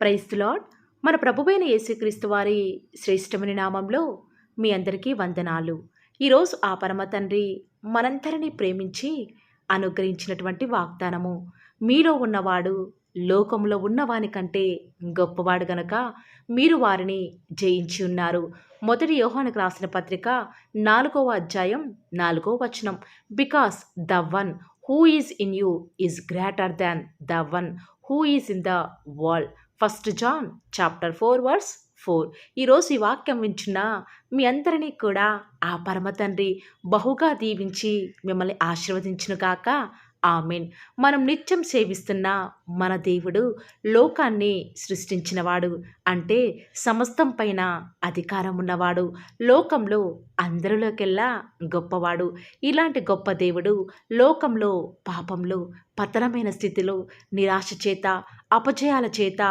Praise the lord. మన ప్రభువైన యేసుక్రీస్తు వారి శ్రేష్టమైన నామంలో మీ అందరికీ వందనాలు. ఈరోజు ఆ పరమ తండ్రి మనందరినీ ప్రేమించి అనుగ్రహించినటువంటి వాగ్దానము, మీలో ఉన్నవాడు లోకంలో ఉన్నవాని కంటే గొప్పవాడు గనక మీరు వారిని జయించి ఉన్నారు. మొదటి యోహానుకు రాసిన పత్రిక 4వ అధ్యాయం 4వ వచనం. Because the one who is in you is greater than the one who is in the world. 1 John chapter 4 verse 4. ఈరోజు ఈ వాక్యం వింటున్న మీ అందరినీ కూడా ఆ పరమ తండ్రి బహుగా దీవించి మిమ్మల్ని ఆశీర్వదించును గాక. ఆమెన్. మనం నిత్యం సేవిస్తున్న మన దేవుడు లోకాన్ని సృష్టించినవాడు, అంటే సమస్తం పైన అధికారం ఉన్నవాడు, లోకంలో అందరిలోకెల్లా గొప్పవాడు. ఇలాంటి గొప్ప దేవుడు లోకంలో పాపంలో పతనమైన స్థితిలో నిరాశ చేత అపజయాల చేత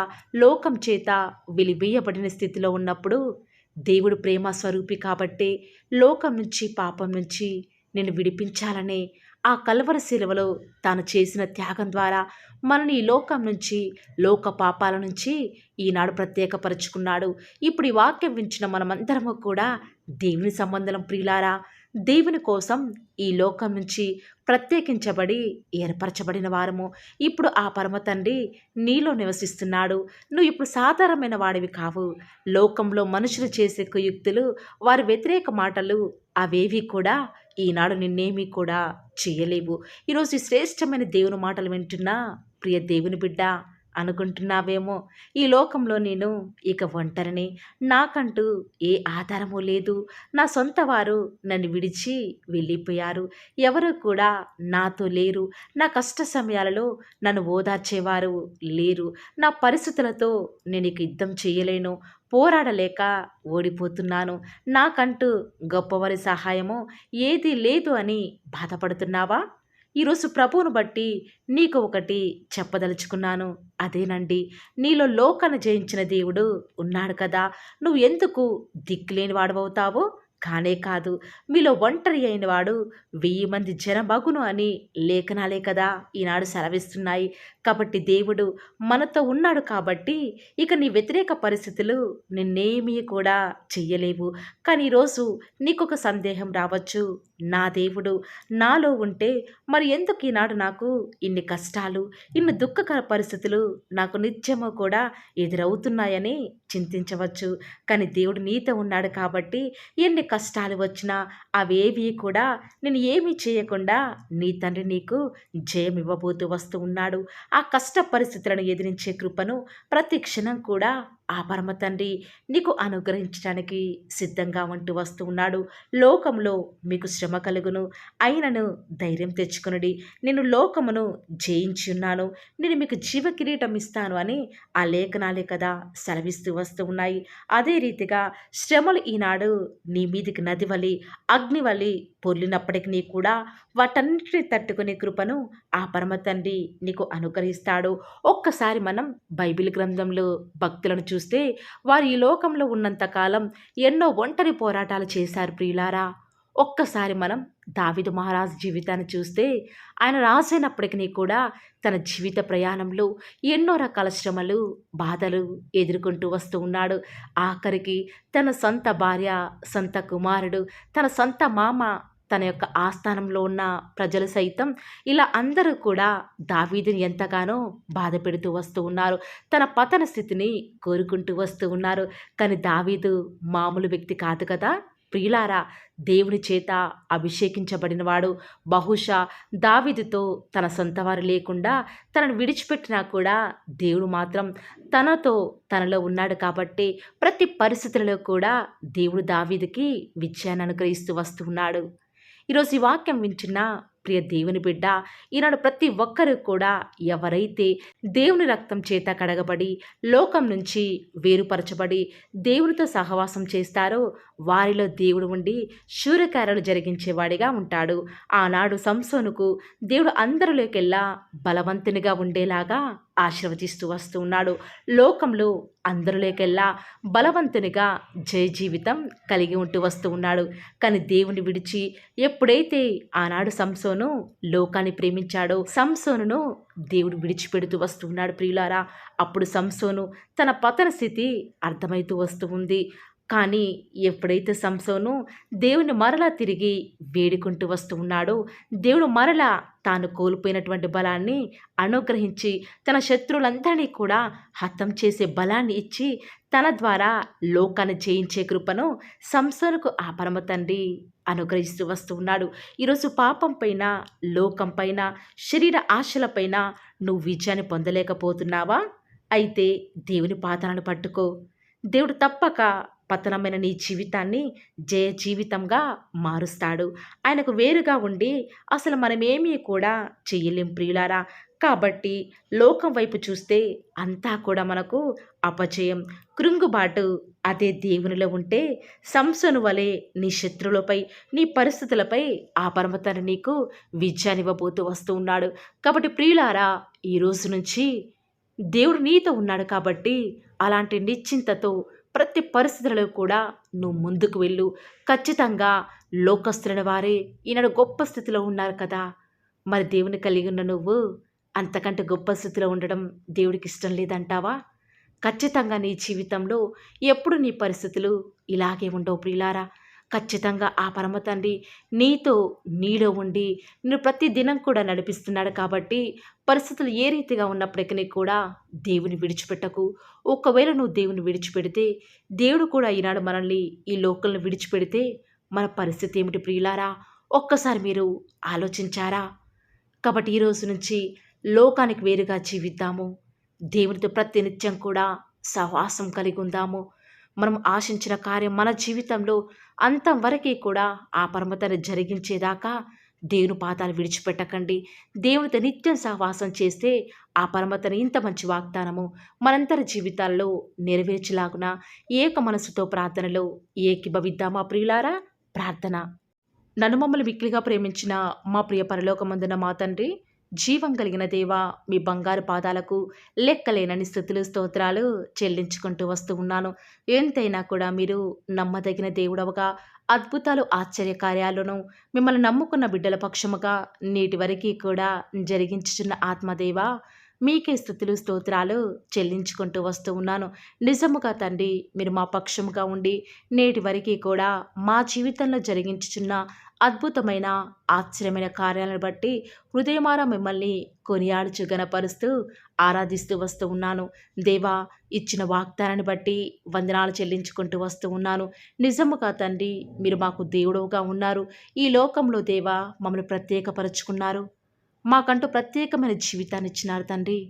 లోకం చేత వెలివేయబడిన స్థితిలో ఉన్నప్పుడు దేవుడు ప్రేమ స్వరూపి కాబట్టి లోకం నుంచి పాపం నుంచి నేను విడిపించాలనే ఆ కల్వరి శిలువలో తాను చేసిన త్యాగం ద్వారా మనని ఈ లోకం నుంచి లోక పాపాల నుంచి ఈనాడు ప్రత్యేకపరుచుకున్నాడు. ఇప్పుడు ఈ వాక్యం వించిన మనమందరము కూడా దేవుని సంబంధం ప్రియులారా, దేవుని కోసం ఈ లోకం నుంచి ప్రత్యేకించబడి ఏర్పరచబడిన వారము. ఇప్పుడు ఆ పరమ తండ్రి నీలో నివసిస్తున్నాడు. నువ్వు ఇప్పుడు సాధారణమైన వాడివి కావు. లోకంలో మనుషులు చేసే కుయుక్తులు, వారి వ్యతిరేక మాటలు అవేవి కూడా ఈనాడు నిన్నేమీ కూడా చేయలేవు. ఈరోజు ఈ శ్రేష్టమైన దేవుని మాటలు వింటున్నా ప్రియ దేవుని బిడ్డ అనుకుంటున్నావేమో, ఈ లోకంలో నేను ఇక ఒంటరిని, నాకంటూ ఏ ఆధారము లేదు, నా సొంత వారు నన్ను విడిచి వెళ్ళిపోయారు, ఎవరు కూడా నాతో లేరు, నా కష్ట సమయాలలో నన్ను ఓదార్చేవారు లేరు, నా పరిస్థితులతో నేను ఇక యుద్ధం చేయలేను, పోరాడలేక ఓడిపోతున్నాను, నాకంటూ గొప్పవారి సహాయము ఏదీ లేదు అని బాధపడుతున్నావా? ఈరోజు ప్రభువును బట్టి నీకు ఒకటి చెప్పదలుచుకున్నాను. అదేనండి, నీలో లోకాన్ని జయించిన దేవుడు ఉన్నాడు కదా. నువ్వు ఎందుకు దిక్కులేని వాడవవుతావో? కానే కాదు, మీలో ఒంటరి అయిన వాడు 1000 మంది జనమగును అని లేఖనాలే కదా ఈనాడు సెలవిస్తున్నాయి. కాబట్టి దేవుడు మనతో ఉన్నాడు కాబట్టి ఇక నీ వ్యతిరేక పరిస్థితులు నిన్నేమీ కూడా చెయ్యలేవు. కానీ ఈరోజు నీకొక సందేహం రావచ్చు, నా దేవుడు నాలో ఉంటే మరి ఎందుకు ఈనాడు నాకు ఇన్ని కష్టాలు, ఇన్ని దుఃఖకర పరిస్థితులు నాకు నిత్యము కూడా ఎదురవుతున్నాయని చింతించవచ్చు. కానీ దేవుడు నీతో ఉన్నాడు కాబట్టి ఎన్ని కష్టాలు వచ్చినా అవేవి కూడా నేను ఏమీ చేయకుండా నీ తండ్రి నీకు జయం ఇవ్వబోతూ వస్తూ ఉన్నాడు. ఆ కష్ట పరిస్థితులను ఎదిరించే కృపను ప్రతి క్షణం కూడా ఆ పరమ తండ్రి నీకు అనుగ్రహించడానికి సిద్ధంగా ఉంటూ వస్తూ ఉన్నాడు. లోకంలో మీకు శ్రమ కలుగును, అయినను ధైర్యం తెచ్చుకొనుడి, నేను లోకమును జయించి ఉన్నాను, నేను మీకు జీవ కిరీటం ఇస్తాను అని ఆ లేఖనాలే కదా సెలవిస్తూ వస్తూ ఉన్నాయి. అదే రీతిగా శ్రమలు ఈనాడు నీ మీదికి నది వలి అగ్ని వలి పొర్లినప్పటికీ కూడా వాటన్నిటిని తట్టుకునే కృపను ఆ పరమ తండ్రి నీకు అనుగ్రహిస్తాడు. ఒక్కసారి మనం బైబిల్ గ్రంథంలో భక్తులను చూస్తే వారు ఈ లోకంలో ఉన్నంతకాలం ఎన్నో ఒంటరి పోరాటాలు చేశారు ప్రియులారా. ఒక్కసారి మనం దావీదు మహారాజు జీవితాన్ని చూస్తే ఆయన రాసైనప్పటికీ కూడా తన జీవిత ప్రయాణంలో ఎన్నో రకాల శ్రమలు బాధలు ఎదుర్కొంటూ వస్తూ ఉన్నాడు. ఆఖరికి తన సొంత భార్య, సొంత కుమారుడు, తన సొంత మామ, తన యొక్క ఆస్థానంలో ఉన్న ప్రజలు సైతం ఇలా అందరూ కూడా దావీదుని ఎంతగానో బాధ పెడుతూ వస్తూ ఉన్నారు. తన పతన స్థితిని కోరుకుంటూ వస్తూ ఉన్నారు. కానీ దావీదు మామూలు వ్యక్తి కాదు కదా ప్రియులారా. దేవుని చేత అభిషేకించబడినవాడు. బహుశా దావీదుతో తన సొంతవారు లేకుండా తనను విడిచిపెట్టినా కూడా దేవుడు మాత్రం తనలో ఉన్నాడు కాబట్టి ప్రతి పరిస్థితులలో కూడా దేవుడు దావీదుకి విజయాన్ని అనుగ్రహిస్తూ వస్తూ ఉన్నాడు. ఈరోజు ఈ వాక్యం వింటున్న ప్రియ దేవుని బిడ్డ, ఈనాడు ప్రతి ఒక్కరూ కూడా ఎవరైతే దేవుని రక్తం చేత కడగబడి లోకం నుంచి వేరుపరచబడి దేవునితో సహవాసం చేస్తారో వారిలో దేవుడు ఉండి శూరకార్యాలు జరిగించేవాడిగా ఉంటాడు. ఆనాడు సంసోనుకు దేవుడు అందరిలోకెల్లా బలవంతునిగా ఉండేలాగా ఆశీర్వదిస్తూ వస్తూ ఉన్నాడు. లోకంలో అందరిలోకెల్లా బలవంతునిగా జయ జీవితం కలిగి ఉంటూ వస్తూ ఉన్నాడు. కానీ దేవుని విడిచి ఎప్పుడైతే ఆనాడు సంసోను లోకాన్ని ప్రేమించాడో సంసోనును దేవుడు విడిచిపెడుతూ వస్తూ ఉన్నాడు ప్రియులారా. అప్పుడు సంసోను తన పతన స్థితి అర్థమవుతూ వస్తూ ఉంది. కానీ ఎప్పుడైతే సంసోను దేవుని మరలా తిరిగి వేడుకుంటూ వస్తూ ఉన్నాడో దేవుడు మరలా తాను కోల్పోయినటువంటి బలాన్ని అనుగ్రహించి తన శత్రువులందరినీ కూడా హతం చేసే బలాన్ని ఇచ్చి తన ద్వారా లోకాన్ని జయించే కృపను సంసోనుకు ఆ పరమ తండ్రి అనుగ్రహిస్తూ వస్తూ ఉన్నాడు. ఈరోజు పాపం పైన, లోకం పైన, శరీర ఆశలపైన నువ్వు విజయాన్ని పొందలేకపోతున్నావా? అయితే దేవుని పాదాలను పట్టుకో. దేవుడు తప్పక పతనమైన నీ జీవితాన్ని జయ జీవితంగా మారుస్తాడు. ఆయనకు వేరుగా ఉండి అసలు మనమేమీ కూడా చెయ్యలేం ప్రియులారా. కాబట్టి లోకం వైపు చూస్తే అంతా కూడా మనకు అపజయం, కృంగుబాటు. అదే దేవునిలో ఉంటే సంసోను వలె నీ శత్రువులపై, నీ పరిస్థితులపై ఆ పరమతను నీకు విజయాన్నివ్వబోతూ వస్తూ ఉన్నాడు. కాబట్టి ప్రియులారా, ఈ రోజు నుంచి దేవుడు నీతో ఉన్నాడు కాబట్టి అలాంటి నిశ్చింతతో ప్రతి పరిస్థితులలో కూడా నువ్వు ముందుకు వెళ్ళు. ఖచ్చితంగా లోకస్తులైన వారే ఈనాడు గొప్ప స్థితిలో ఉన్నారు కదా. మరి దేవుని కలిగి ఉన్న నువ్వు అంతకంటే గొప్ప స్థితిలో ఉండడం దేవుడికి ఇష్టం లేదంటావా? ఖచ్చితంగా నీ జీవితంలో ఎప్పుడు నీ పరిస్థితులు ఇలాగే ఉండవు ప్రియులారా. ఖచ్చితంగా ఆ పరమ తండ్రి నీలో ఉండి నిన్ను ప్రతి దినం కూడా నడిపిస్తున్నాడు. కాబట్టి పరిస్థితులు ఏ రీతిగా ఉన్నప్పటికీ కూడా దేవుని విడిచిపెట్టకు. ఒకవేళ నువ్వు దేవుని విడిచిపెడితే దేవుడు కూడా ఈనాడు మనల్ని ఈ లోకల్ని విడిచిపెడితే మన పరిస్థితి ఏమిటి ప్రియులారా? ఒక్కసారి మీరు ఆలోచించారా? కాబట్టి ఈరోజు నుంచి లోకానికి వేరుగా జీవిద్దాము. దేవునితో ప్రతినిత్యం కూడా సహవాసం కలిగి ఉందాము. మనం ఆశించిన కార్యం మన జీవితంలో అంతవరకు కూడా ఆ పరమతను జరిగించేదాకా దేవుని పాదాలు విడిచిపెట్టకండి. దేవునితో నిత్యం సహవాసం చేస్తే ఆ పరమతను ఇంత మంచి వాగ్దానము మనందరి జీవితాల్లో నెరవేర్చలాగున ఏక మనసుతో ప్రార్థనలో ఏకీభవిద్దామా ప్రియులారా? ప్రార్థన. నన్ను మమ్మల్ని మిక్కిలిగా ప్రేమించిన మా ప్రియ పరలోకమందున మా తండ్రి, జీవం కలిగిన దేవా, మీ బంగారు పాదాలకు లెక్కలేనని స్తుతులు స్తోత్రాలు చెల్లించుకుంటూ వస్తూ ఉన్నాను. ఎంతైనా కూడా మీరు నమ్మదగిన దేవుడవగా, అద్భుతాలు ఆశ్చర్యకార్యాలను మిమ్మల్ని నమ్ముకున్న బిడ్డల పక్షముగా నేటి వరకు కూడా జరిగించుచున్న ఆత్మదేవా, మీకే స్తుతులు స్తోత్రాలు చెల్లించుకుంటూ వస్తూ ఉన్నాను. నిజముగా తండ్రి, మీరు మా పక్షముగా ఉండి నేటి వరకు కూడా మా జీవితంలో జరిగించుచున్న అద్భుతమైన ఆశ్చర్యమైన కార్యాలను బట్టి హృదయమారా మిమ్మల్ని కొనియాడుచు గణపరుస్తూ ఆరాధిస్తూ వస్తూ ఉన్నాను. దేవా, ఇచ్చిన వాగ్దానాన్ని బట్టి వందనాలు చెల్లించుకుంటూ వస్తూ ఉన్నాను. నిజముగా తండ్రి, మీరు మాకు దేవుడుగా ఉన్నారు. ఈ లోకంలో దేవా మమ్మల్ని ప్రత్యేకపరుచుకున్నారు. మాకంటూ ప్రత్యేకమైన జీవితాన్ని ఇచ్చినారు తండ్రి.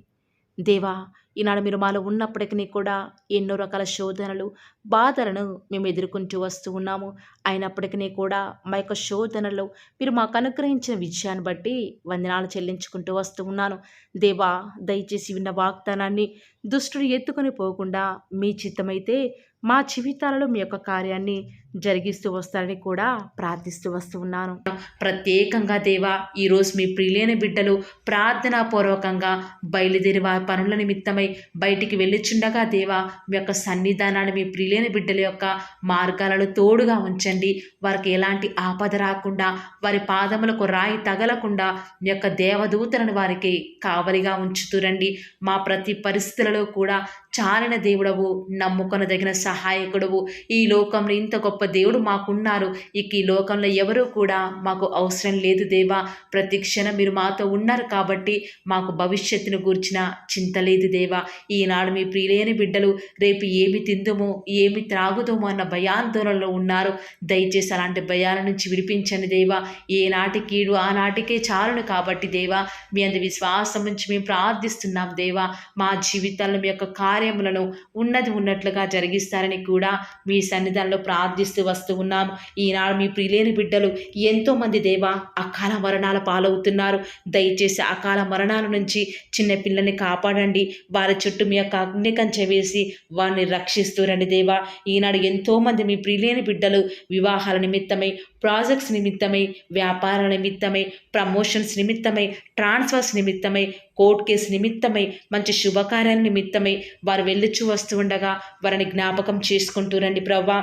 దేవా, ఈనాడు మీరు మాలో ఉన్నప్పటికీ కూడా ఎన్నో రకాల శోధనలు, బాధలను మేము ఎదుర్కొంటూ వస్తూ ఉన్నాము. అయినప్పటికీ కూడా మా యొక్క శోధనలో మీరు మాకు అనుగ్రహించిన విజయాన్ని బట్టి వందనాలు చెల్లించుకుంటూ వస్తూ ఉన్నాను. దేవా, దయచేసి విన్న వాగ్దానాన్ని దుష్టుడు ఎత్తుకొని పోకుండా మీ చిత్తమైతే మా జీవితాలలో మీ యొక్క కార్యాన్ని జరిగిస్తూ వస్తారని కూడా ప్రార్థిస్తూ వస్తూ ఉన్నాను. ప్రత్యేకంగా దేవా, ఈరోజు మీ ప్రియులైన బిడ్డలు ప్రార్థనాపూర్వకంగా బయలుదేరి వారి పనుల నిమిత్తమై బయటికి వెళ్ళిచుండగా దేవా, మీ యొక్క సన్నిధానాన్ని మీ ప్రియులైన బిడ్డల యొక్క మార్గాలలో తోడుగా ఉంచండి. వారికి ఎలాంటి ఆపద రాకుండా, వారి పాదములకు రాయి తగలకుండా మీ యొక్క దేవదూతలను వారికి కావలిగా ఉంచుతురండి. మా ప్రతి పరిస్థితులలో కూడా చాలిన దేవుడవు, నమ్ముకొనదగిన సహాయకుడవు. ఈ లోకంలో ఇంత గొప్ప దేవుడు మాకున్నారు. ఇక ఈ లోకంలో ఎవరూ కూడా మాకు అవసరం లేదు దేవా. ప్రతి క్షణం మీరు మాతో ఉన్నారు కాబట్టి మాకు భవిష్యత్తును గూర్చిన చింత లేదు దేవా. ఈనాడు మీ ప్రియులైన బిడ్డలు రేపు ఏమి తిందుమో, ఏమి త్రాగుదామో అన్న భయాందోళనలో ఉన్నారు. దయచేసి అలాంటి భయాల నుంచి విడిపించండి దేవా. ఏనాటి కీడు ఆనాటికే చాలును కాబట్టి దేవా, మీ అందు విశ్వాసం నుంచి మేము ప్రార్థిస్తున్నాం దేవా. మా జీవితాల్లో మీ యొక్క కార్యములను ఉన్నట్లుగా జరిగిస్తారని కూడా మీ సన్నిధానంలో ప్రార్థిస్తూ వస్తూ ఉన్నాము. ఈనాడు మీ ప్రియులైన బిడ్డలు ఎంతోమంది దేవా అకాల మరణాల పాలవుతున్నారు. దయచేసి అకాల మరణాల నుంచి చిన్న పిల్లల్ని కాపాడండి. వారి వారి చుట్టూ మీ యొక్క అగ్ని కంచె వేసి వారిని రక్షిస్తూ రండి దేవా. ఈనాడు ఎంతోమంది మీ ప్రియులైన బిడ్డలు వివాహాల నిమిత్తమై, ప్రాజెక్ట్స్ నిమిత్తమై, వ్యాపారాల నిమిత్తమై, ప్రమోషన్స్ నిమిత్తమై, ట్రాన్స్ఫర్స్ నిమిత్తమై, కోర్టు కేసు నిమిత్తమై, మంచి శుభకార్యాల నిమిత్తమై వారు వెళ్ళుచూ వస్తూ ఉండగా వారిని జ్ఞాపకం చేసుకుంటూ రండి ప్రవ్వా.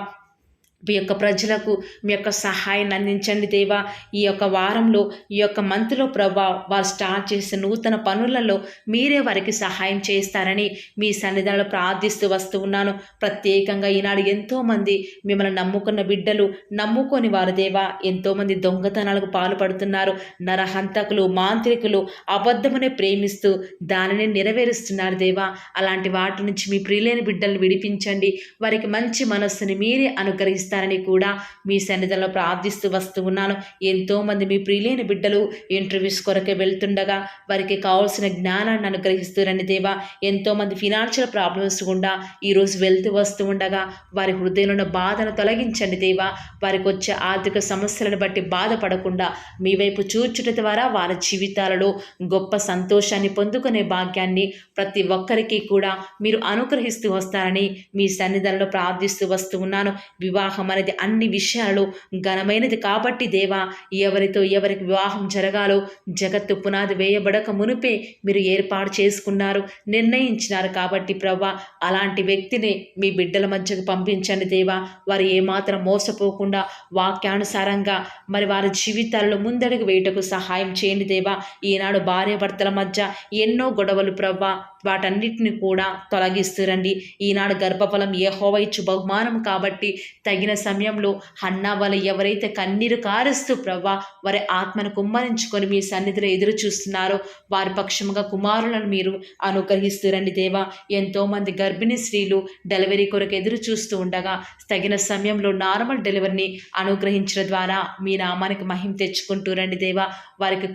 మీ యొక్క ప్రజలకు మీ యొక్క సహాయాన్ని అందించండి దేవా. ఈ యొక్క వారంలో, ఈ యొక్క మంత్లో ప్రభా, వారు స్టార్ట్ చేసే నూతన పనులలో మీరే వారికి సహాయం చేస్తారని మీ సన్నిధానంలో ప్రార్థిస్తూ వస్తూ ఉన్నాను. ప్రత్యేకంగా ఈనాడు ఎంతోమంది మిమ్మల్ని నమ్ముకున్న బిడ్డలు, నమ్ముకొని వారు దేవా ఎంతోమంది దొంగతనాలకు పాల్పడుతున్నారు. నరహంతకులు, మాంత్రికులు అబద్ధమునే ప్రేమిస్తూ దానిని నెరవేరుస్తున్నారు దేవా. అలాంటి వాటి నుంచి మీ ప్రియులైన బిడ్డలను విడిపించండి. వారికి మంచి మనస్సుని మీరే అనుగ్రహిస్తారు కూడా మీ సన్నిధిలో ప్రార్థిస్తూ వస్తూ ఉన్నాను. ఎంతోమంది మీ ప్రియులైన బిడ్డలు ఇంటర్వ్యూస్ కొరకే వెళ్తుండగా వారికి కావాల్సిన జ్ఞానాన్ని అనుగ్రహిస్తూరండి దేవా. ఎంతోమంది ఫినాన్షియల్ ప్రాబ్లమ్స్ గుండా ఈరోజు వెళ్తూ వస్తూ ఉండగా వారి హృదయంలో బాధను తొలగించండి దేవా. వారికి వచ్చే ఆర్థిక సమస్యలను బట్టి బాధపడకుండా మీ వైపు చూచుట ద్వారా వారి జీవితాలలో గొప్ప సంతోషాన్ని పొందుకునే భాగ్యాన్ని ప్రతి ఒక్కరికి కూడా మీరు అనుగ్రహిస్తూ వస్తారని మీ సన్నిధిలో ప్రార్థిస్తూ వస్తూ ఉన్నాను. వివాహం అనేది అన్ని విషయాలలో ఘనమైనది కాబట్టి దేవా, ఎవరికి వివాహం జరగాలో జగత్తు పునాది వేయబడక మునిపే మీరు ఏర్పాటు చేసుకున్నారు, నిర్ణయించినారు కాబట్టి ప్రభా, అలాంటి వ్యక్తిని మీ బిడ్డల మధ్యకు పంపించండి దేవా. వారు ఏమాత్రం మోసపోకుండా వాక్యానుసారంగా మరి వారి జీవితాల్లో ముందడుగు వేయటకు సహాయం చేయండి దేవా. ఈనాడు భార్యాభర్తల మధ్య ఎన్నో గొడవలు ప్రభా, వాటన్నిటిని కూడా తొలగిస్తురండి. ఈనాడు గర్భఫలం యెహోవా ఇచ్చు బహుమానం కాబట్టి తగిన సమయంలో హన్నా వలె ఎవరైతే కన్నీరు కారుస్తూ ప్రభా వారి ఆత్మను కుమ్మరించుకొని మీ సన్నిధిలో ఎదురు చూస్తున్నారో వారి పక్షముగా కుమారులను మీరు అనుగ్రహిస్తురండి దేవా. ఎంతోమంది గర్భిణీ స్త్రీలు డెలివరీ కొరకు ఎదురు చూస్తూ ఉండగా తగిన సమయంలో నార్మల్ డెలివరీని అనుగ్రహించడం ద్వారా మీ నామానికి మహిమ తెచ్చుకుంటూ రండి దేవా. వారికి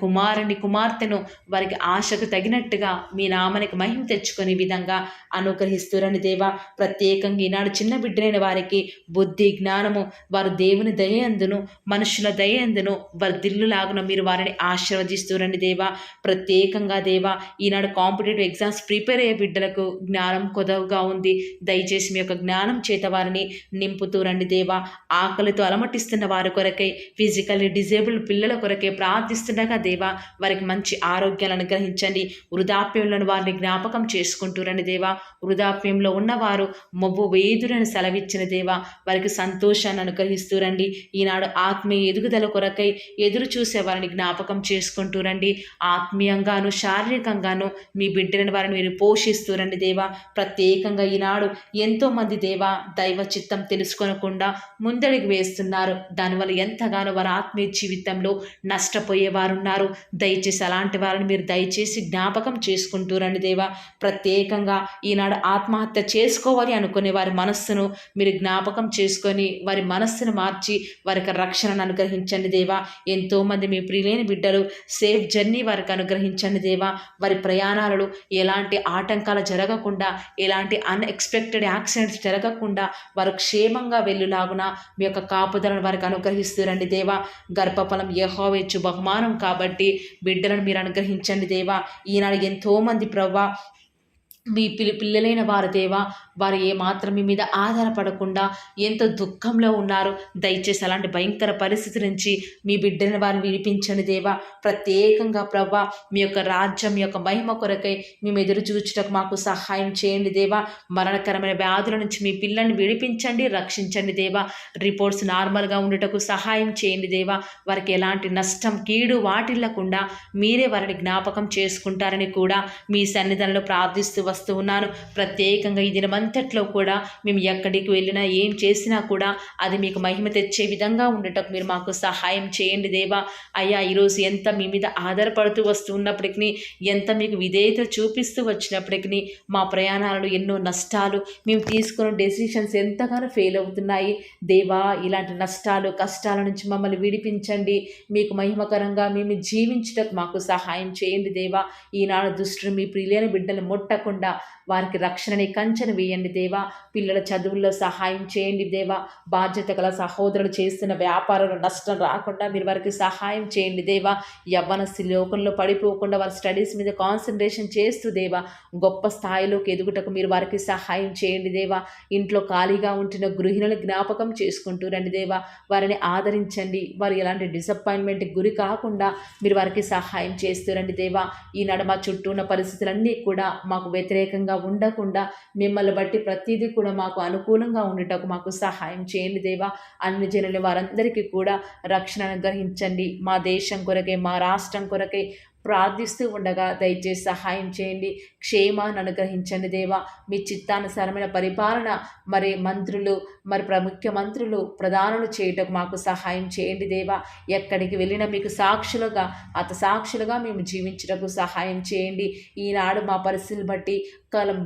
కుమార్తెను వారికి ఆశకు తగినట్టుగా మీ నామానికి మహిమ తెచ్చుకునే విధంగా అనుగ్రహిస్తురండి దేవా. ప్రత్యేకంగా ఈనాడు చిన్న బిడ్డలైన వారికి బుద్ధి, జ్ఞానము, వారు దేవుని దయందును మనుషుల దయందును వర్ధిల్లులాగున మీరు వారిని ఆశీర్వదిస్తురండి దేవా. ప్రత్యేకంగా దేవా, ఈనాడు కాంపిటేటివ్ ఎగ్జామ్స్ ప్రిపేర్ అయ్యే బిడ్డలకు జ్ఞానం కొదవగా ఉంది. దయచేసి మీ యొక్క జ్ఞానం చేత వారిని నింపుతూ రండి దేవా. ఆకలితో అలమటిస్తున్న వారి కొరకై, ఫిజికల్లీ డిజేబుల్డ్ పిల్లల కొరకై ప్రార్థిస్తుండగా దేవా వారికి మంచి ఆరోగ్యాలను అనుగ్రహించండి. వృద్ధాప్యంలో వారిని జ్ఞాపకం చేసుకుంటూ రండి దేవా. వృద్ధాప్యంలో ఉన్నవారు మొవ్వు వేదురని సెలవిచ్చిన దేవా వారికి సంతోషాన్ని అనుగ్రహిస్తూ రండి. ఈనాడు ఆత్మీయ ఎదుగుదల కొరకై ఎదురు చూసే వారిని జ్ఞాపకం చేసుకుంటూ రండి. ఆత్మీయంగాను శారీరకంగాను మీ బిడ్డలను వారిని మీరు పోషిస్తూ రండి దేవా. ప్రత్యేకంగా ఈనాడు ఎంతోమంది దేవా దైవ చిత్తం తెలుసుకోనకుండా ముందడుగు వేస్తున్నారు. దానివల్ల ఎంతగానో వారి ఆత్మీయ జీవితంలో నష్టపోయేవారు ఉన్నారు. దయచేసి అలాంటి వారిని మీరు దయచేసి జ్ఞాపకం చేసుకుంటూ రండి దేవా. ప్రత్యేకంగా ఈనాడు ఆత్మహత్య చేసుకోవాలి అనుకునే వారి మనస్సును మీరు జ్ఞాపకం చేసుకొని వారి మనస్సును మార్చి వారికి రక్షణను అనుగ్రహించండి దేవా. ఎంతోమంది మీ ప్రియులైన బిడ్డలు సేఫ్ జర్నీ వారికి అనుగ్రహించండి దేవా. వారి ప్రయాణాలలో ఎలాంటి ఆటంకాలు జరగకుండా, ఎలాంటి అన్ఎక్స్పెక్టెడ్ యాక్సిడెంట్స్ జరగకుండా వారు క్షేమంగా వెళ్ళులాగున మీ యొక్క కాపుదలను వారికి అనుగ్రహిస్తూ రండి దేవా. గర్భఫలం యెహోవా ఇచ్చు బహుమానం కాబట్టి బిడ్డలను మీరు అనుగ్రహించండి దేవా. ఈనాడు ఎంతోమంది ప్రవ్వా మీ పిల్లలైన వారు దేవా, వారు ఏమాత్రం మీ మీద ఆధారపడకుండా ఎంతో దుఃఖంలో ఉన్నారు. దయచేసి అలాంటి భయంకర పరిస్థితి నుంచి మీ బిడ్డని వారిని విడిపించండి దేవా. ప్రత్యేకంగా ప్రవ్వా మీ యొక్క రాజ్యం, మీ యొక్క మహిమ కొరకై మేము ఎదురు చూచుటకు మాకు సహాయం చేయండి దేవా. మరణకరమైన వ్యాధుల నుంచి మీ పిల్లల్ని విడిపించండి, రక్షించండి దేవా. రిపోర్ట్స్ నార్మల్గా ఉండటకు సహాయం చేయండి దేవా. వారికి ఎలాంటి నష్టం, కీడు వాటిల్లకుండా మీరే వారిని జ్ఞాపకం చేసుకుంటారని కూడా మీ సన్నిధానంలో ప్రార్థిస్తూ వస్తూ ఉన్నాను. ప్రత్యేకంగా ఈ దినమంతట్లో కూడా మేము ఎక్కడికి వెళ్ళినా ఏం చేసినా కూడా అది మీకు మహిమ తెచ్చే విధంగా ఉండటం మీరు మాకు సహాయం చేయండి దేవా. అయ్యా, ఈరోజు ఎంత మీ మీద ఆధారపడుతూ వస్తూ ఉన్నప్పటికీ, ఎంత మీకు విధేయత చూపిస్తూ వచ్చినప్పటికీ మా ప్రయాణాలలో ఎన్నో నష్టాలు, మేము తీసుకున్న డెసిషన్స్ ఎంతగానో ఫెయిల్ అవుతున్నాయి దేవా. ఇలాంటి నష్టాలు, కష్టాల నుంచి మమ్మల్ని విడిపించండి. మీకు మహిమకరంగా మేము జీవించటకు మాకు సహాయం చేయండి దేవా. ఈనాడు దుష్టుడు మీ ప్రియులైన బిడ్డలు ముట్టకుండా వారికి రక్షణని కంచెను వేయండి దేవా. పిల్లల చదువుల్లో సహాయం చేయండి దేవా. బాధ్యత గల సహోదరులు చేస్తున్న వ్యాపారంలో నష్టం రాకుండా మీరు వారికి సహాయం చేయండి దేవా. యవ్వనస్తు లోకంలో పడిపోకుండా వారి స్టడీస్ మీద కాన్సన్ట్రేషన్ చేస్తూ దేవా గొప్ప స్థాయిలోకి ఎదుగుటకు మీరు వారికి సహాయం చేయండి దేవా. ఇంట్లో ఖాళీగా ఉంటున్న గృహిణులను జ్ఞాపకం చేసుకుంటూ రండి దేవా. వారిని ఆదరించండి. వారు ఎలాంటి డిసప్పాయింట్మెంట్కి గురి కాకుండా మీరు వారికి సహాయం చేస్తూ రండి దేవా. ఈనాడు మా చుట్టూ ఉన్న పరిస్థితులన్నీ కూడా మాకు వ్యతిరేకంగా ఉండకుండా మిమ్మల్ని బట్టి ప్రతిదీ కూడా మాకు అనుకూలంగా ఉండటకు మాకు సహాయం చేయండి దేవా. అన్ని జనులు వారందరికీ కూడా రక్షణ అనుగ్రహించండి. మా దేశం కొరకే, మా రాష్ట్రం కొరకే ప్రార్థిస్తూ ఉండగా దయచేసి సహాయం చేయండి. క్షేమాన్ని అనుగ్రహించండి దేవా. మీ చిత్తానుసారమైన పరిపాలన మరి మంత్రులు, మరి ముఖ్యమంత్రులు, ప్రధానులు చేయటకు మాకు సహాయం చేయండి దేవా. ఎక్కడికి వెళ్ళినా మీకు సాక్షులుగా, సాక్షులుగా మేము జీవించటకు సహాయం చేయండి. ఈనాడు మా పరిస్థితులు బట్టి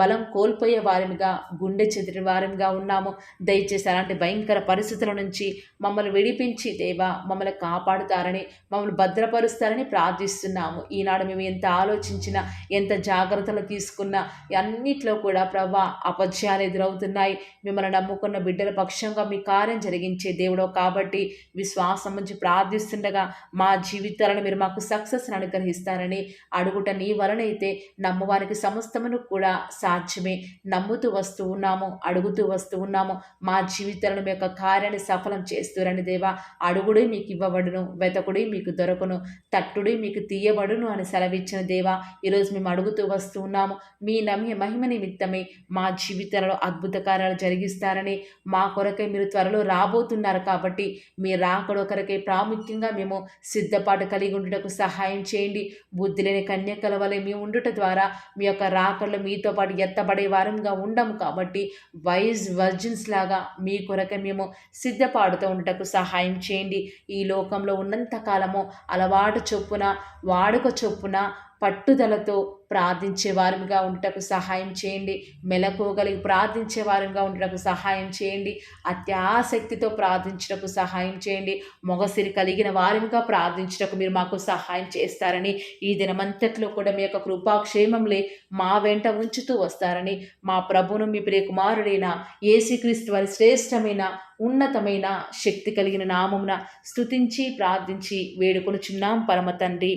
బలం కోల్పోయే వారిగా, గుండె చెదిరిన వారిగా ఉన్నాము. దయచేసి అలాంటి భయంకర పరిస్థితుల నుంచి మమ్మల్ని విడిపించి దేవా మమ్మల్ని కాపాడుతారని, మమ్మల్ని భద్రపరుస్తారని ప్రార్థిస్తున్నాము. ఈనాడు మేము ఎంత ఆలోచించినా, ఎంత జాగ్రత్తలు తీసుకున్నా అన్నిట్లో కూడా ప్రభా అపజయాలు ఎదురవుతున్నాయి. మిమ్మల్ని నమ్ముకున్న బిడ్డల పక్షంగా మీ కార్యం జరిగించే దేవుడో కాబట్టి విశ్వాసం నుంచి ప్రార్థిస్తుండగా మా జీవితాలను మీరు మాకు సక్సెస్ని అనుగ్రహిస్తారని అడుగుట నీ వలనైతే నమ్మవారికి సమస్తమును కూడా సాధ్యమే. నమ్ముతూ వస్తూ ఉన్నాము, అడుగుతూ వస్తూ ఉన్నాము. మా జీవితాలను మీ యొక్క కార్యాన్ని సఫలం చేస్తూరండి దేవా. అడుగుడే మీకు ఇవ్వబడును, వెతకుడే మీకు దొరకను, తట్టుడే మీకు తీయబడును అని సెలవిచ్చిన దేవా. ఈరోజు మేము అడుగుతూ వస్తూ ఉన్నాము. మీ మహిమ నిమిత్తమే మా జీవితాలలో అద్భుత కార్యాలు జరిగిస్తారని, మా కొరకై మీరు త్వరలో రాబోతున్నారు కాబట్టి మీ రాకడ కొరకై ప్రాముఖ్యంగా మేము సిద్ధపాటు కలిగి ఉండుటకు సహాయం చేయండి. బుద్ధి లేని కన్యకల వలె మేము ఉండుట ద్వారా మీ యొక్క రాకడలో మీతో పాటు ఎత్తబడే వారంగా ఉండము కాబట్టి వర్జిన్స్ లాగా మీ కొరకై మేము సిద్ధపాడుతూ ఉండటకు సహాయం చేయండి. ఈ లోకంలో ఉన్నంత కాలము అలవాటు చొప్పున, వాడుక చొప్పున, పట్టుదలతో ప్రార్థించే వారిగా ఉండటకు సహాయం చేయండి. మెలకువగలిగి ప్రార్థించే వారిగా ఉండటకు సహాయం చేయండి. అత్యాసక్తితో ప్రార్థించటకు సహాయం చేయండి. మొగసిరి కలిగిన వారిగా ప్రార్థించటకు మీరు మాకు సహాయం చేస్తారని, ఈ దినమంతట్లో కూడా మీ యొక్క కృపాక్షేమంలే మా వెంట ఉంచుతూ వస్తారని, మా ప్రభును మీ ప్రియ కుమారుడైన యేసుక్రీస్తు వారి శ్రేష్టమైన ఉన్నతమైన శక్తి కలిగిన నామమున స్తుతించి ప్రార్థించి వేడుకొనుచున్నాం పరమ తండ్రి.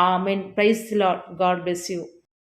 Amen. Praise the Lord. God bless you.